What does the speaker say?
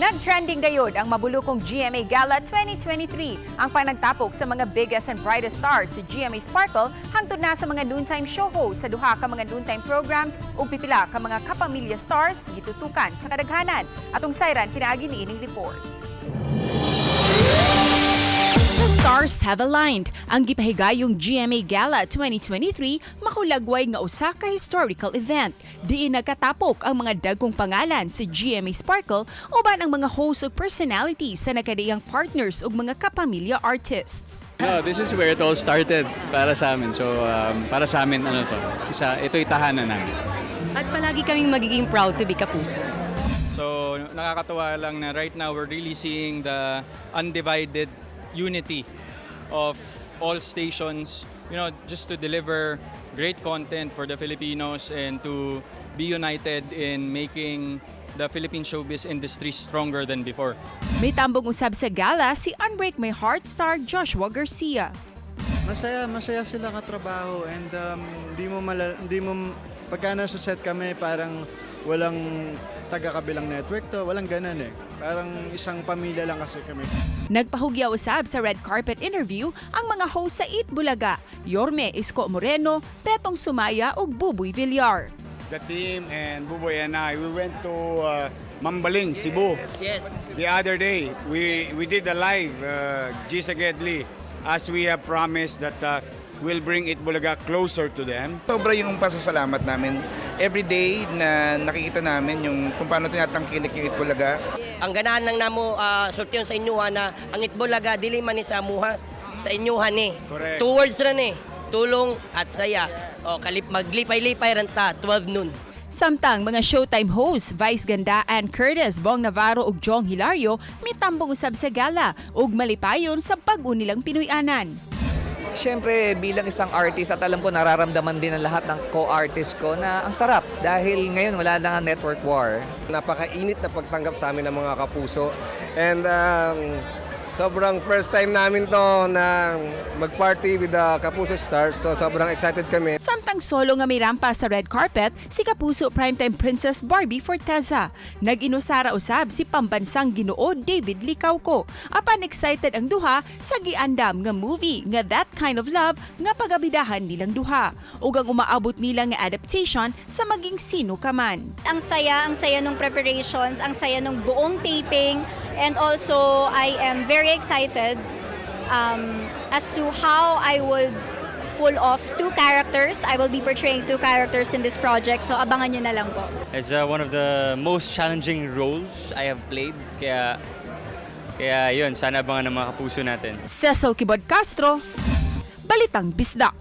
Nag-trending gayod ang mabulukong GMA Gala 2023. Ang panagtapok sa mga biggest and brightest stars si GMA Sparkle hangtod na sa mga noontime show host sa duha ka mga noontime programs ug pipila ka mga kapamilya stars gitutukan sa kadaghanan. Atong sayran pinaagi niining report. The stars have aligned. Ang gipahigayong GMA Gala 2023 makulagway nga usa ka historical event. Diin nagkatapok ang mga dagkong pangalan sa GMA Sparkle uban ang mga host ug personalities sa nakadiyang partners ug mga kapamilya artists. No, this is where it all started para sa amin. So, para sa amin, ito'y tahanan namin. At palagi kaming magiging proud to be Kapuso. So, nakakatawa lang na right now we're really seeing the undivided unity of all stations, just to deliver great content for the Filipinos and to be united in making the Philippine showbiz industry stronger than before. May tambong usab sa gala si Unbreak My Heart star Joshua Garcia. Masaya sila katrabaho and hindi mo pagka nasa set kami parang walang taga-kabilang network to, walang ganan eh. Parang isang pamilya lang kasi kami. Nagpahugya usab sa red carpet interview ang mga host sa Eat Bulaga, Yorme Isko Moreno, Petong Sumaya ug Buboy Villar. The team and Buboy and I, we went to Mambaling, Cebu. Yes. The other day, we did a live Gisa Gedli as we have promised that we'll bring Eat Bulaga closer to them. Sobra yung pasasalamat namin. Every day na nakikita namin yung kung paano tinatangkilik yung Itbulaga. Ang ganahan ng namo sultiyon sa inyuha na ang Itbulaga dili man ni sa amuha sa inyuha ni. Correct. 2 words ra ni, tulong at saya. O maglipay-lipay ranta 12 noon. Samtang mga Showtime hosts Vice Ganda and Curtis, Bong Navarro ug Jong Hilario mitambong usab sa gala ug malipayon sa bag-o nilang Pinoy-anan. Siyempre, bilang isang artist at alam ko nararamdaman din ng lahat ng co-artist ko na ang sarap dahil ngayon wala na nga network war. Napakainit na pagtanggap sa amin ng mga kapuso and sobrang first time namin to na mag-party with the Kapuso Stars, so sobrang excited kami. Samtang solo nga may rampa sa red carpet, si Kapuso Primetime Princess Barbie Forteza. Nag-inusara usab si pambansang Ginoo David Licauco. Apan excited ang duha sa giandam nga movie nga That Kind of Love nga pagabidahan nilang duha. Ug ang umaabot nila nga adaptation sa maging sino ka man. Ang saya nung preparations, ang saya nung buong taping, and also I am very excited as to how I would pull off 2 characters. I will be portraying 2 characters in this project, so abangan nyo na lang po. It's one of the most challenging roles I have played. Kaya yun, sana abangan ng mga kapuso natin. Cecil Kibod Castro, Balitang Bisdak.